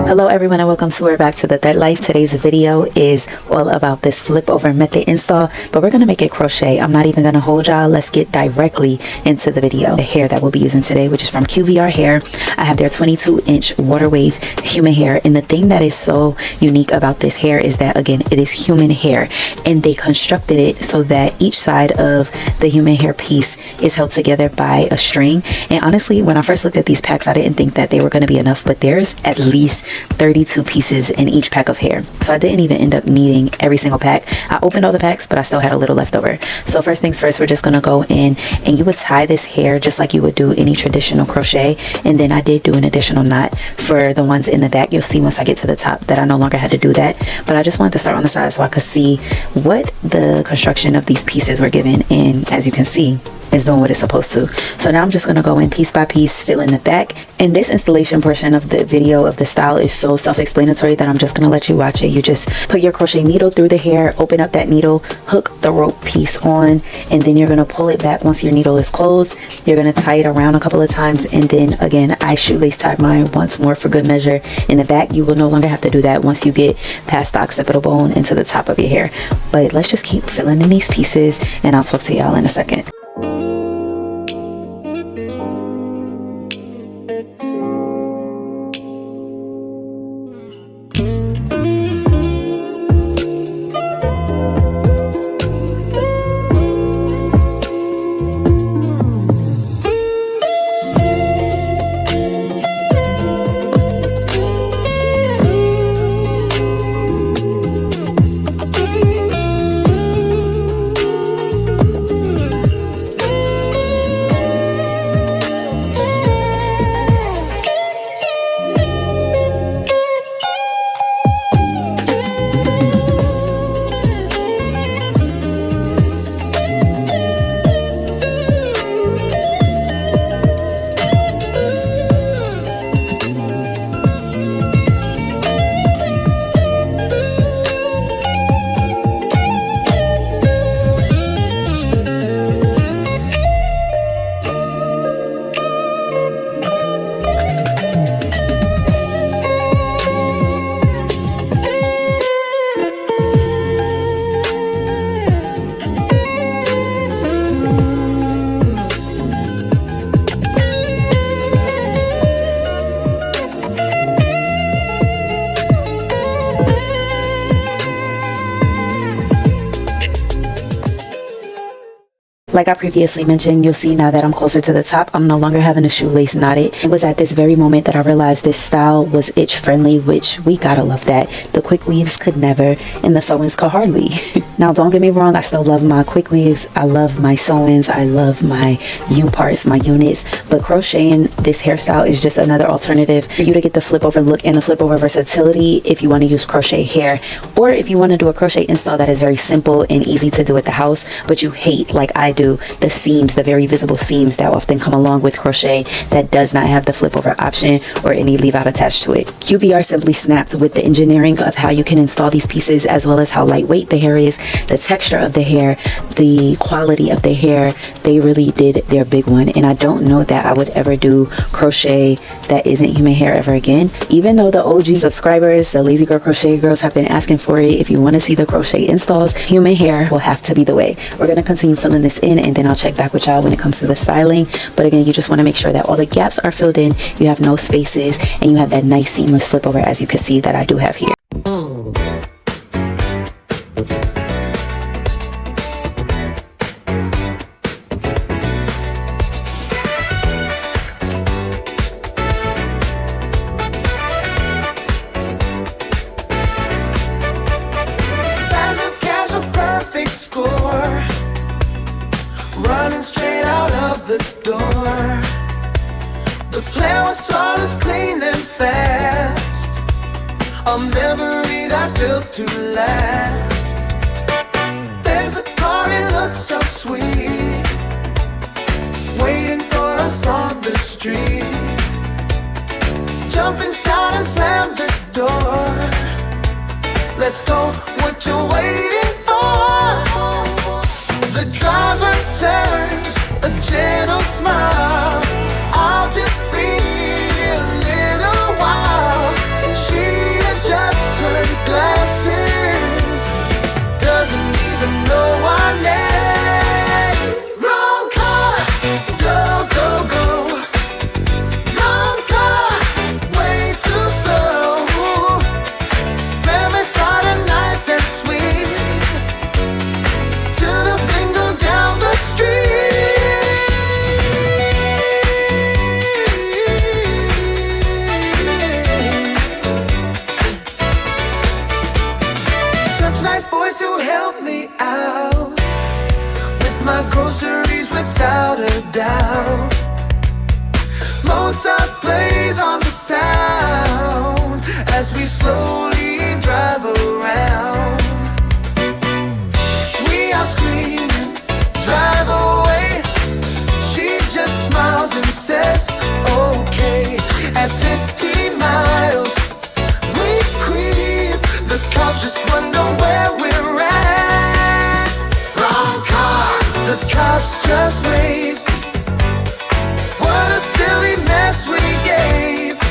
Hello everyone and welcome to We're Back to the Thread Life. Today's video is all about this flip over method install, but we're going to make it crochet. I'm not even going to hold y'all. Let's get directly into the video. The hair that we'll be using today, which is from QVR Hair. I have their 22-inch water wave human hair, and the thing that is so unique about this hair is that, again, it is human hair, and they constructed it so that each side of the human hair piece is held together by a string. And honestly, when I first looked at these packs, I didn't think that they were going to be enough, but there's at least 32 pieces in each pack of hair, so I didn't even end up needing every single pack. I opened all the packs, but I still had a little left over. So first things first, we're just gonna go in and you would tie this hair just like you would do any traditional crochet, and then I did do an additional knot for the ones in the back. You'll see once I get to the top that I no longer had to do that, but I just wanted to start on the side so I could see what the construction of these pieces were given, and as you can see, is doing what it's supposed to. So now I'm just going to go in piece by piece, fill in the back, and this installation portion of the video of the style is so self-explanatory that I'm just going to let you watch it. You just put your crochet needle through the hair, open up that needle, hook the rope piece on, and then you're going to pull it back once your needle is closed. You're going to tie it around a couple of times, and then again I shoelace tie mine once more for good measure in the back. You will no longer have to do that once you get past the occipital bone into the top of your hair. But let's just keep filling in these pieces and I'll talk to y'all in a second. Like I previously mentioned, you'll see now that I'm closer to the top, I'm no longer having a shoelace knotted. It was at this very moment that I realized this style was itch friendly, which we gotta love that. The quick weaves could never, and the sewings could hardly. Now don't get me wrong, I still love my quick weaves, I love my sewings, I love my U-parts, my units, but crocheting this hairstyle is just another alternative for you to get the flip over look and the flip over versatility if you want to use crochet hair, or if you want to do a crochet install that is very simple and easy to do at the house, but you hate, like I do, the seams, the very visible seams that often come along with crochet that does not have the flip over option or any leave out attached to it. QVR simply snapped with the engineering of how you can install these pieces, as well as how lightweight the hair is, the texture of the hair, the quality of the hair. They really did their big one, and I don't know that I would ever do crochet that isn't human hair ever again, even though the OG subscribers, the Lazy Girl Crochet girls, have been asking for it. If you want to see the crochet installs, human hair will have to be the way. We're going to continue filling this in, and then I'll check back with y'all when it comes to the styling. But again, you just want to make sure that all the gaps are filled in, you have no spaces, and you have that nice seamless flip over, as you can see that I do have here. Running straight out of the door. The plan was flawless, clean and fast. A memory that's built to last. There's the car, it looks so sweet, waiting for us on the street. Jump inside and slam the door. Let's go, what you waiting for? The driver turns a gentle smile. I'll just be a little while. She ourselves, just wonder where we're at. Wrong car, the cops just wait.